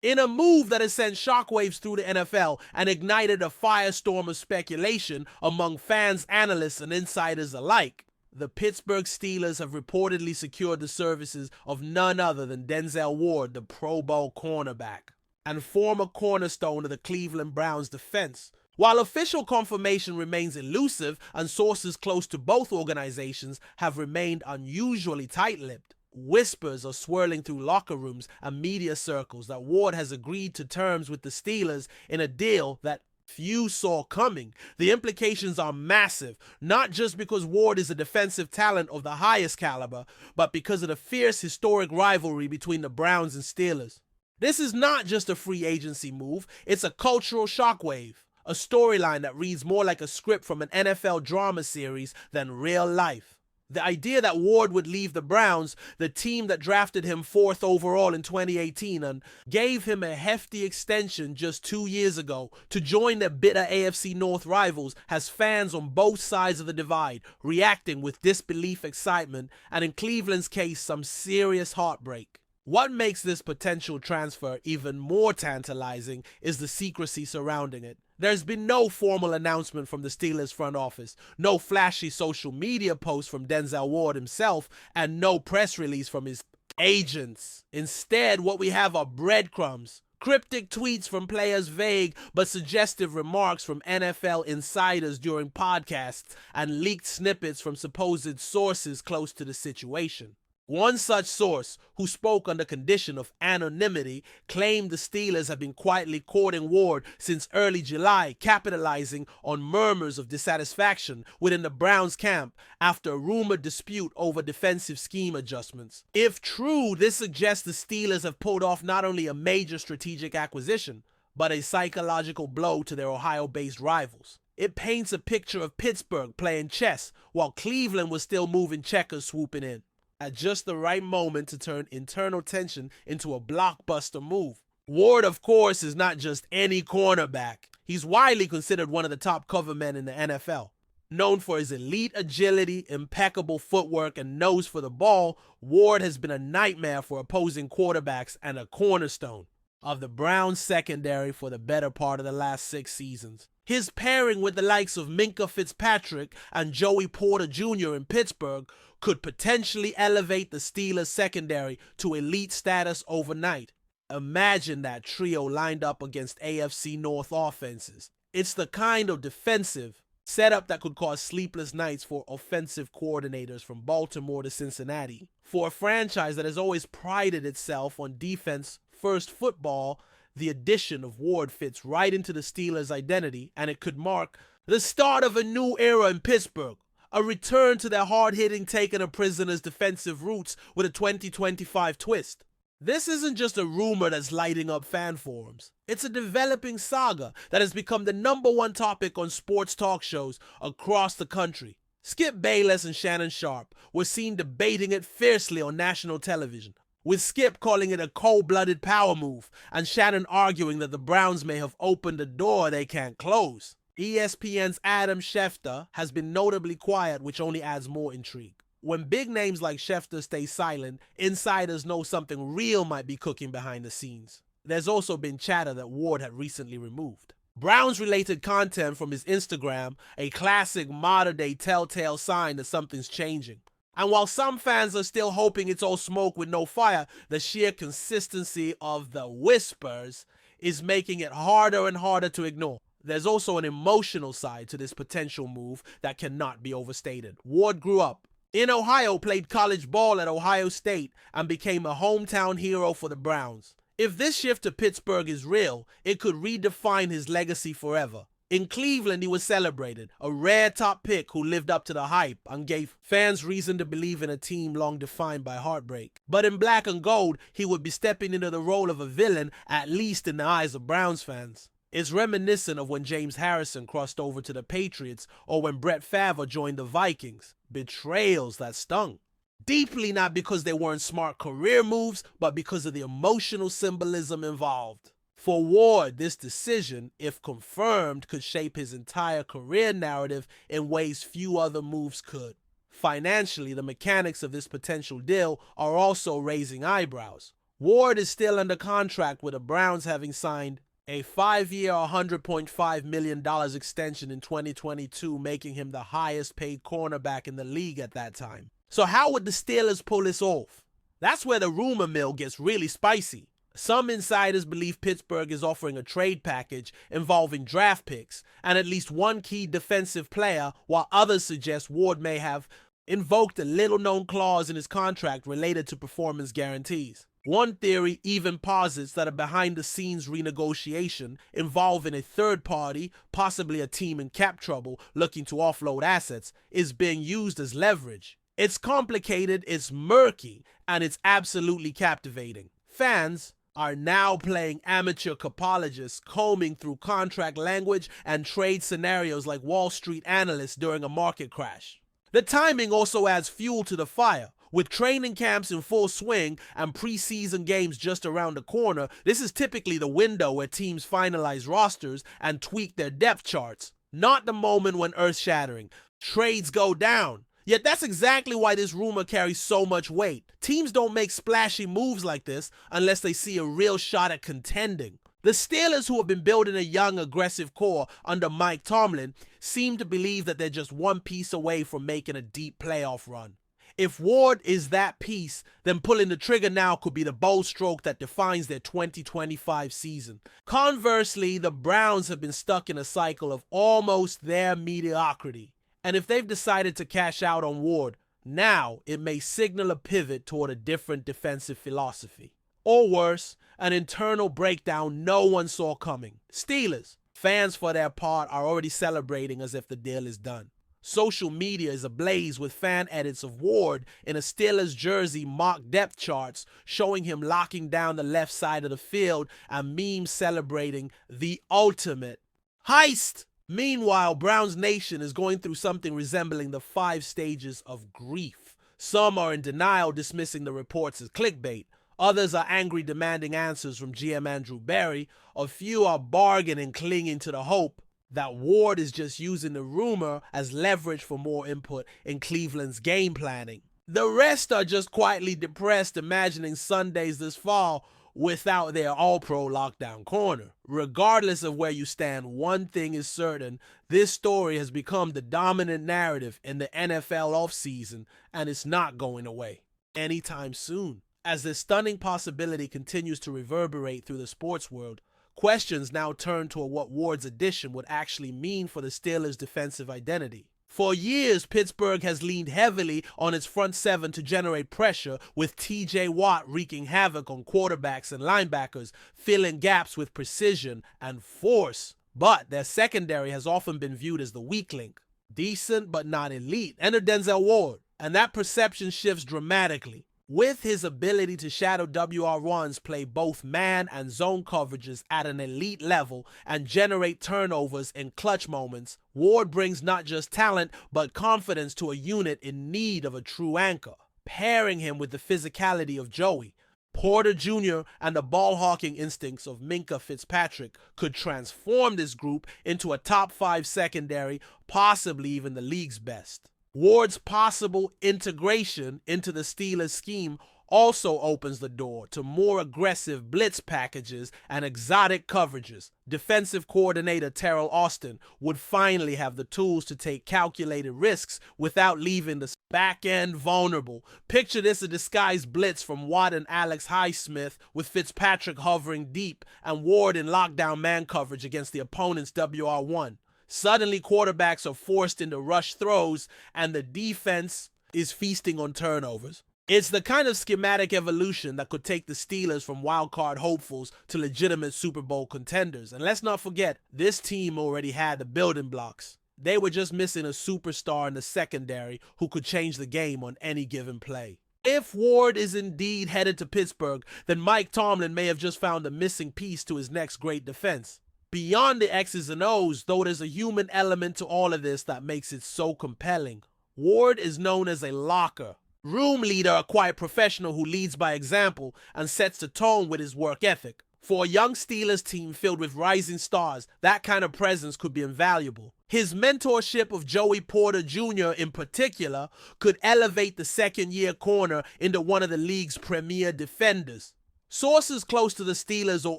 In a move that has sent shockwaves through the NFL and ignited a firestorm of speculation among fans, analysts, and insiders alike, the Pittsburgh Steelers have reportedly secured the services of none other than Denzel Ward, the Pro Bowl cornerback, and former cornerstone of the Cleveland Browns defense. While official confirmation remains elusive and sources close to both organizations have remained unusually tight-lipped, whispers are swirling through locker rooms and media circles that Ward has agreed to terms with the Steelers in a deal that few saw coming. The implications are massive, not just because Ward is a defensive talent of the highest caliber, but because of the fierce historic rivalry between the Browns and Steelers. This is not just a free agency move, it's a cultural shockwave, a storyline that reads more like a script from an NFL drama series than real life. The idea that Ward would leave the Browns, the team that drafted him 4th overall in 2018 and gave him a hefty extension just 2 years ago to join their bitter AFC North rivals, has fans on both sides of the divide reacting with disbelief, excitement, and in Cleveland's case, some serious heartbreak. What makes this potential transfer even more tantalizing is the secrecy surrounding it. There's been no formal announcement from the Steelers front office, no flashy social media post from Denzel Ward himself, and no press release from his agents. Instead, what we have are breadcrumbs, cryptic tweets from players, vague but suggestive remarks from NFL insiders during podcasts, and leaked snippets from supposed sources close to the situation. One such source, who spoke under condition of anonymity, claimed the Steelers have been quietly courting Ward since early July, capitalizing on murmurs of dissatisfaction within the Browns camp after a rumored dispute over defensive scheme adjustments. If true, this suggests the Steelers have pulled off not only a major strategic acquisition, but a psychological blow to their Ohio-based rivals. It paints a picture of Pittsburgh playing chess while Cleveland was still moving checkers, swooping in at just the right moment to turn internal tension into a blockbuster move. Ward, of course, is not just any cornerback. He's widely considered one of the top cover men in the NFL. Known for his elite agility, impeccable footwork, and nose for the ball, Ward has been a nightmare for opposing quarterbacks and a cornerstone of the Browns secondary for the better part of the last 6 seasons. His pairing with the likes of Minkah Fitzpatrick and Joey Porter Jr. in Pittsburgh could potentially elevate the Steelers secondary to elite status overnight. Imagine that trio lined up against AFC North offenses. It's the kind of defensive setup that could cause sleepless nights for offensive coordinators from Baltimore to Cincinnati. For a franchise that has always prided itself on defense-first football, the addition of Ward fits right into the Steelers' identity, and it could mark the start of a new era in Pittsburgh, a return to their hard-hitting taking a prisoner's defensive roots with a 2025 twist. This isn't just a rumor that's lighting up fan forums. It's a developing saga that has become the #1 topic on sports talk shows across the country. Skip Bayless and Shannon Sharpe were seen debating it fiercely on national television, with Skip calling it a cold-blooded power move and Shannon arguing that the Browns may have opened a door they can't close. ESPN's Adam Schefter has been notably quiet, which only adds more intrigue. When big names like Schefter stay silent, insiders know something real might be cooking behind the scenes. There's also been chatter that Ward had recently removed Browns-related content from his Instagram, a classic modern-day telltale sign that something's changing. And while some fans are still hoping it's all smoke with no fire, the sheer consistency of the whispers is making it harder and harder to ignore. There's also an emotional side to this potential move that cannot be overstated. Ward grew up in Ohio, played college ball at Ohio State, and became a hometown hero for the Browns. If this shift to Pittsburgh is real, it could redefine his legacy forever. In Cleveland, he was celebrated, a rare top pick who lived up to the hype and gave fans reason to believe in a team long defined by heartbreak. But in black and gold, he would be stepping into the role of a villain, at least in the eyes of Browns fans. It's reminiscent of when James Harrison crossed over to the Patriots or when Brett Favre joined the Vikings. Betrayals that stung. Deeply not because they weren't smart career moves, but because of the emotional symbolism involved. For Ward, this decision, if confirmed, could shape his entire career narrative in ways few other moves could. Financially, the mechanics of this potential deal are also raising eyebrows. Ward is still under contract, with the Browns having signed a 5-year, $100.5 million extension in 2022, making him the highest paid cornerback in the league at that time. So how would the Steelers pull this off? That's where the rumor mill gets really spicy. Some insiders believe Pittsburgh is offering a trade package involving draft picks and at least one key defensive player, while others suggest Ward may have invoked a little-known clause in his contract related to performance guarantees. One theory even posits that a behind-the-scenes renegotiation involving a third party, possibly a team in cap trouble looking to offload assets, is being used as leverage. It's complicated, it's murky, and it's absolutely captivating. Fans are now playing amateur capologists, combing through contract language and trade scenarios like Wall Street analysts during a market crash. The timing also adds fuel to the fire. With training camps in full swing and preseason games just around the corner, this is typically the window where teams finalize rosters and tweak their depth charts, not the moment when earth-shattering trades go down. Yet that's exactly why this rumor carries so much weight. Teams don't make splashy moves like this unless they see a real shot at contending. The Steelers, who have been building a young, aggressive core under Mike Tomlin, seem to believe that they're just one piece away from making a deep playoff run. If Ward is that piece, then pulling the trigger now could be the bold stroke that defines their 2025 season. Conversely, the Browns have been stuck in a cycle of almost their mediocrity. And if they've decided to cash out on Ward, now it may signal a pivot toward a different defensive philosophy. Or worse, an internal breakdown no one saw coming. Steelers, fans for their part, are already celebrating as if the deal is done. Social media is ablaze with fan edits of Ward in a Steelers jersey mock depth charts showing him locking down the left side of the field and memes celebrating the ultimate heist. Meanwhile, Browns Nation is going through something resembling the 5 stages of grief. Some are in denial, dismissing the reports as clickbait. Others are angry, demanding answers from GM Andrew Berry. A few are bargaining, clinging to the hope that Ward is just using the rumor as leverage for more input in Cleveland's game planning. The rest are just quietly depressed, imagining Sundays this fall without their all-pro lockdown corner. Regardless of where you stand, one thing is certain: this story has become the dominant narrative in the NFL offseason, and it's not going away anytime soon. As this stunning possibility continues to reverberate through the sports world, questions now turn to what Ward's addition would actually mean for the Steelers' defensive identity. For years, Pittsburgh has leaned heavily on its front seven to generate pressure, with TJ Watt wreaking havoc on quarterbacks and linebackers, filling gaps with precision and force. But their secondary has often been viewed as the weak link. Decent but not elite. Enter Denzel Ward, and that perception shifts dramatically. With his ability to shadow WR1s, play both man and zone coverages at an elite level, and generate turnovers in clutch moments, Ward brings not just talent, but confidence to a unit in need of a true anchor. Pairing him with the physicality of Joey, Porter Jr., and the ball-hawking instincts of Minkah Fitzpatrick could transform this group into a top 5 secondary, possibly even the league's best. Ward's possible integration into the Steelers' scheme also opens the door to more aggressive blitz packages and exotic coverages. Defensive coordinator Terrell Austin would finally have the tools to take calculated risks without leaving the back end vulnerable. Picture this: a disguised blitz from Watt and Alex Highsmith, with Fitzpatrick hovering deep and Ward in lockdown man coverage against the opponent's WR1. Suddenly, quarterbacks are forced into rush throws, and the defense is feasting on turnovers. It's the kind of schematic evolution that could take the Steelers from wildcard hopefuls to legitimate Super Bowl contenders. And let's not forget, this team already had the building blocks. They were just missing a superstar in the secondary who could change the game on any given play. If Ward is indeed headed to Pittsburgh, then Mike Tomlin may have just found a missing piece to his next great defense. Beyond the X's and O's, though, there's a human element to all of this that makes it so compelling. Ward is known as a locker, room leader, a quiet professional who leads by example and sets the tone with his work ethic. For a young Steelers team filled with rising stars, that kind of presence could be invaluable. His mentorship of Joey Porter Jr. in particular could elevate the second-year corner into one of the league's premier defenders. Sources close to the Steelers or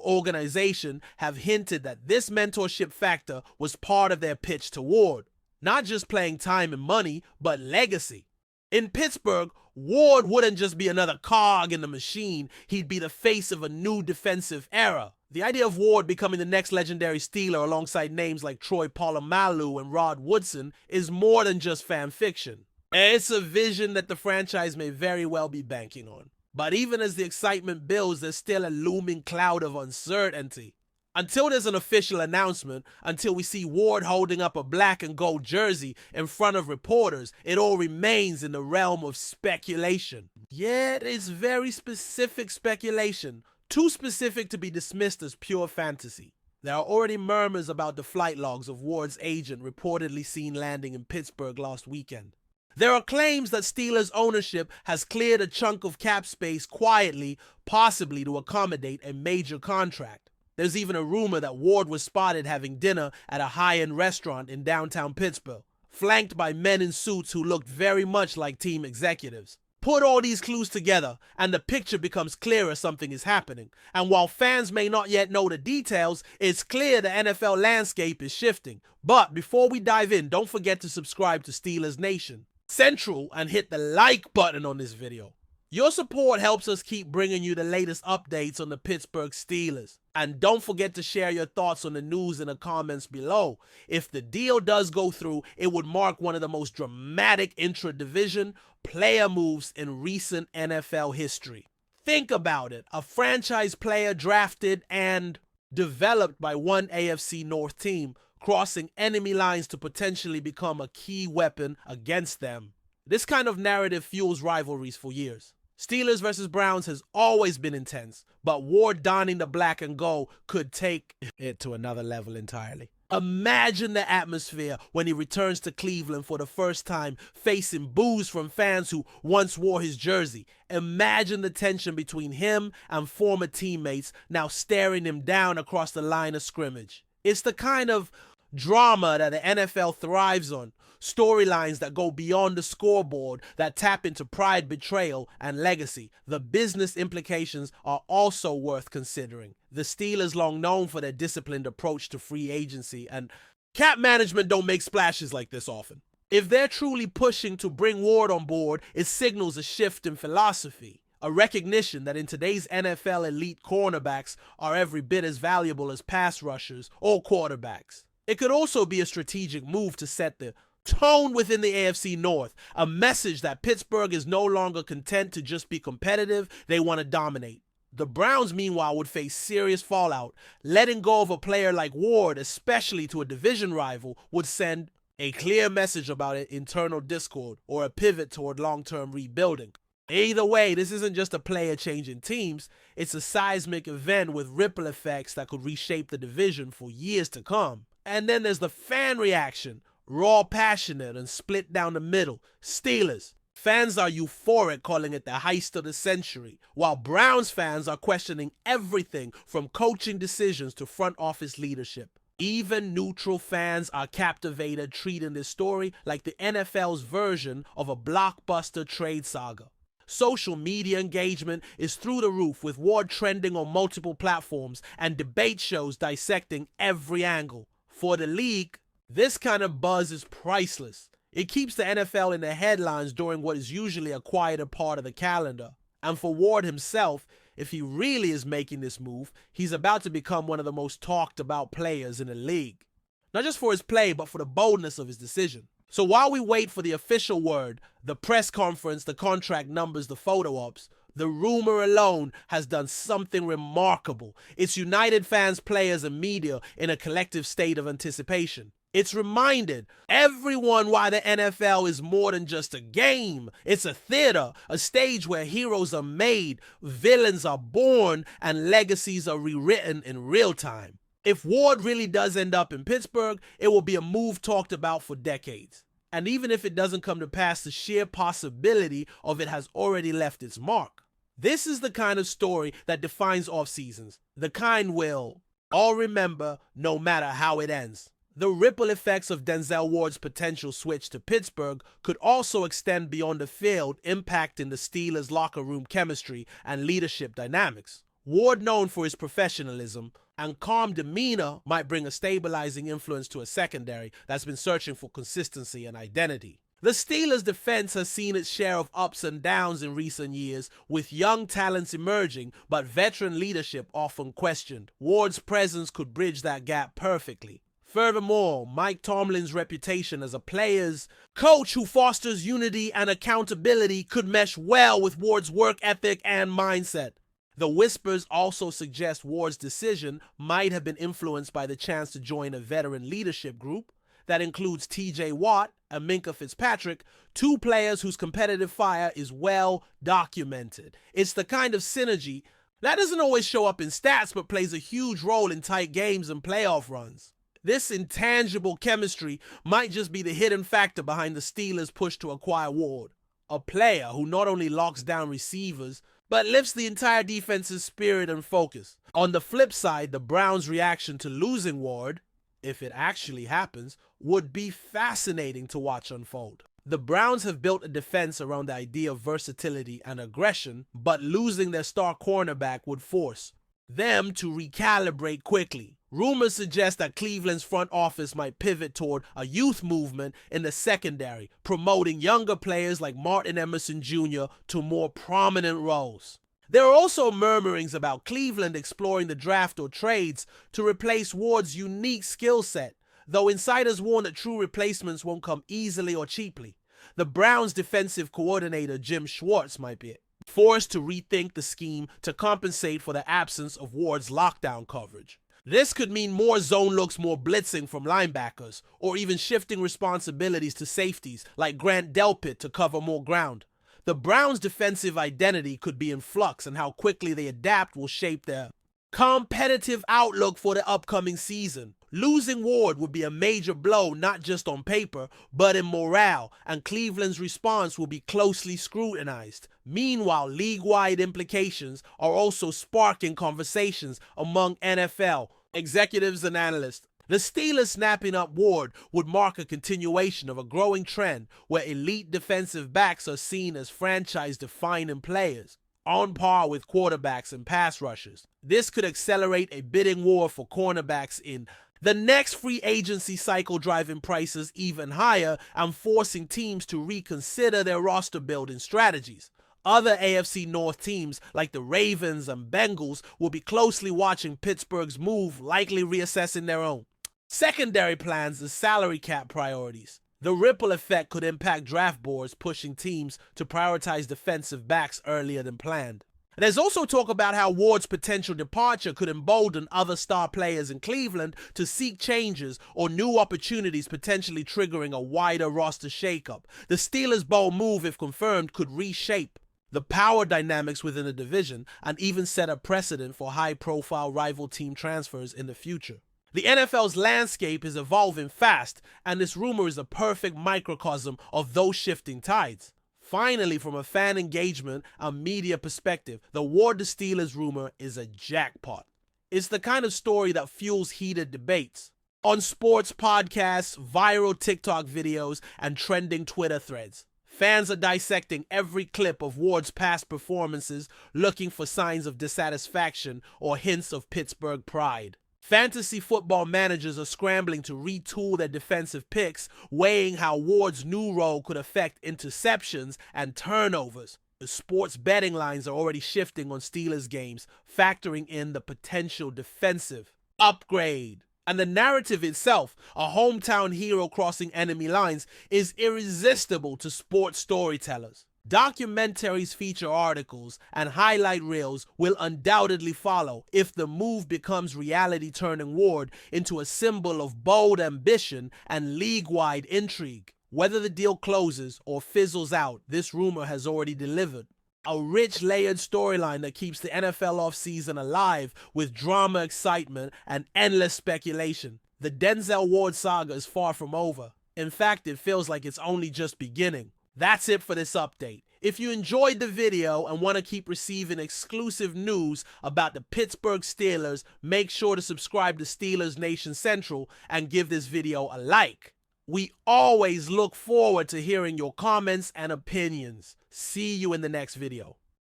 organization have hinted that this mentorship factor was part of their pitch to Ward. Not just playing time and money, but legacy. In Pittsburgh, Ward wouldn't just be another cog in the machine, he'd be the face of a new defensive era. The idea of Ward becoming the next legendary Steeler alongside names like Troy Polamalu and Rod Woodson is more than just fan fiction. It's a vision that the franchise may very well be banking on. But even as the excitement builds, there's still a looming cloud of uncertainty. Until there's an official announcement, until we see Ward holding up a black and gold jersey in front of reporters, it all remains in the realm of speculation. Yet it's very specific speculation, too specific to be dismissed as pure fantasy. There are already murmurs about the flight logs of Ward's agent reportedly seen landing in Pittsburgh last weekend. There are claims that Steelers ownership has cleared a chunk of cap space quietly, possibly to accommodate a major contract. There's even a rumor that Ward was spotted having dinner at a high-end restaurant in downtown Pittsburgh, flanked by men in suits who looked very much like team executives. Put all these clues together, and the picture becomes clearer something is happening. And while fans may not yet know the details, it's clear the NFL landscape is shifting. But before we dive in, don't forget to subscribe to Steelers Nation Central and hit the like button on this video. Your support helps us keep bringing you the latest updates on the Pittsburgh Steelers. And don't forget to share your thoughts on the news in the comments below. If the deal does go through, it would mark one of the most dramatic intra-division player moves in recent NFL history. Think about it, a franchise player drafted and developed by one AFC North team, crossing enemy lines to potentially become a key weapon against them. This kind of narrative fuels rivalries for years. Steelers versus Browns has always been intense, but Ward donning the black and gold could take it to another level entirely. Imagine the atmosphere when he returns to Cleveland for the first time, facing boos from fans who once wore his jersey. Imagine the tension between him and former teammates now staring him down across the line of scrimmage. It's the kind of drama that the NFL thrives on. Storylines that go beyond the scoreboard, that tap into pride, betrayal, and legacy. The business implications are also worth considering. The Steelers, long known for their disciplined approach to free agency, and cap management don't make splashes like this often. If they're truly pushing to bring Ward on board, it signals a shift in philosophy. A recognition that in today's NFL, elite cornerbacks are every bit as valuable as pass rushers or quarterbacks. It could also be a strategic move to set the tone within the AFC North, a message that Pittsburgh is no longer content to just be competitive, they want to dominate. The Browns, meanwhile, would face serious fallout. Letting go of a player like Ward, especially to a division rival, would send a clear message about an internal discord or a pivot toward long-term rebuilding. Either way, this isn't just a player changing teams, it's a seismic event with ripple effects that could reshape the division for years to come. And then there's the fan reaction. Raw, passionate, and split down the middle. Steelers fans are euphoric, calling it the heist of the century, while Browns fans are questioning everything from coaching decisions to front office leadership. Even neutral fans are captivated, treating this story like the NFL's version of a blockbuster trade saga. Social media engagement is through the roof, with Ward trending on multiple platforms and debate shows dissecting every angle. For the league, this kind of buzz is priceless. It keeps the NFL in the headlines during what is usually a quieter part of the calendar. And for Ward himself, if he really is making this move, he's about to become one of the most talked about players in the league. Not just for his play, but for the boldness of his decision. So while we wait for the official word, the press conference, the contract numbers, the photo ops, the rumor alone has done something remarkable. It's united fans, players, and media in a collective state of anticipation. It's reminded everyone why the NFL is more than just a game. It's a theater, a stage where heroes are made, villains are born, and legacies are rewritten in real time. If Ward really does end up in Pittsburgh, it will be a move talked about for decades. And even if it doesn't come to pass, the sheer possibility of it has already left its mark. This is the kind of story that defines off seasons, the kind we'll all remember no matter how it ends. The ripple effects of Denzel Ward's potential switch to Pittsburgh could also extend beyond the field, impacting the Steelers' locker room chemistry and leadership dynamics. Ward, known for his professionalism and calm demeanor, might bring a stabilizing influence to a secondary that's been searching for consistency and identity. The Steelers' defense has seen its share of ups and downs in recent years, with young talents emerging but veteran leadership often questioned. Ward's presence could bridge that gap perfectly. Furthermore, Mike Tomlin's reputation as a player's coach who fosters unity and accountability could mesh well with Ward's work ethic and mindset. The whispers also suggest Ward's decision might have been influenced by the chance to join a veteran leadership group that includes TJ Watt and Minkah Fitzpatrick, two players whose competitive fire is well documented. It's the kind of synergy that doesn't always show up in stats but plays a huge role in tight games and playoff runs. This intangible chemistry might just be the hidden factor behind the Steelers' push to acquire Ward, a player who not only locks down receivers but lifts the entire defense's spirit and focus. On the flip side, the Browns' reaction to losing Ward, if it actually happens, would be fascinating to watch unfold. The Browns have built a defense around the idea of versatility and aggression, but losing their star cornerback would force them to recalibrate quickly. Rumors suggest that Cleveland's front office might pivot toward a youth movement in the secondary, promoting younger players like Martin Emerson Jr. to more prominent roles. There are also murmurings about Cleveland exploring the draft or trades to replace Ward's unique skill set, though insiders warn that true replacements won't come easily or cheaply. The Browns' defensive coordinator Jim Schwartz might be forced to rethink the scheme to compensate for the absence of Ward's lockdown coverage. This could mean more zone looks, more blitzing from linebackers, or even shifting responsibilities to safeties like Grant Delpit to cover more ground. The Browns' defensive identity could be in flux, and how quickly they adapt will shape their competitive outlook for the upcoming season. Losing Ward would be a major blow not just on paper, but in morale, and Cleveland's response will be closely scrutinized. Meanwhile, league-wide implications are also sparking conversations among NFL executives and analysts. The Steelers snapping up Ward would mark a continuation of a growing trend where elite defensive backs are seen as franchise-defining players, on par with quarterbacks and pass rushers. This could accelerate a bidding war for cornerbacks in the next free agency cycle, driving prices even higher and forcing teams to reconsider their roster building strategies. Other AFC North teams like the Ravens and Bengals will be closely watching Pittsburgh's move, likely reassessing their own secondary plans and salary cap priorities. The ripple effect could impact draft boards, pushing teams to prioritize defensive backs earlier than planned. There's also talk about how Ward's potential departure could embolden other star players in Cleveland to seek changes or new opportunities, potentially triggering a wider roster shakeup. The Steelers' bold move, if confirmed, could reshape the power dynamics within the division and even set a precedent for high-profile rival team transfers in the future. The NFL's landscape is evolving fast, and this rumor is a perfect microcosm of those shifting tides. Finally, from a fan engagement and media perspective, the Ward to Steelers rumor is a jackpot. It's the kind of story that fuels heated debates on sports podcasts, viral TikTok videos, and trending Twitter threads. Fans are dissecting every clip of Ward's past performances, looking for signs of dissatisfaction or hints of Pittsburgh pride. Fantasy football managers are scrambling to retool their defensive picks, weighing how Ward's new role could affect interceptions and turnovers. The sports betting lines are already shifting on Steelers games, factoring in the potential defensive upgrade. And the narrative itself, a hometown hero crossing enemy lines, is irresistible to sports storytellers. Documentaries, feature articles, and highlight reels will undoubtedly follow if the move becomes reality, turning Ward into a symbol of bold ambition and league-wide intrigue. Whether the deal closes or fizzles out, this rumor has already delivered a rich, layered storyline that keeps the NFL offseason alive with drama, excitement, and endless speculation. The Denzel Ward saga is far from over. In fact, it feels like it's only just beginning. That's it for this update. If you enjoyed the video and want to keep receiving exclusive news about the Pittsburgh Steelers, make sure to subscribe to Steelers Nation Central and give this video a like. We always look forward to hearing your comments and opinions. See you in the next video.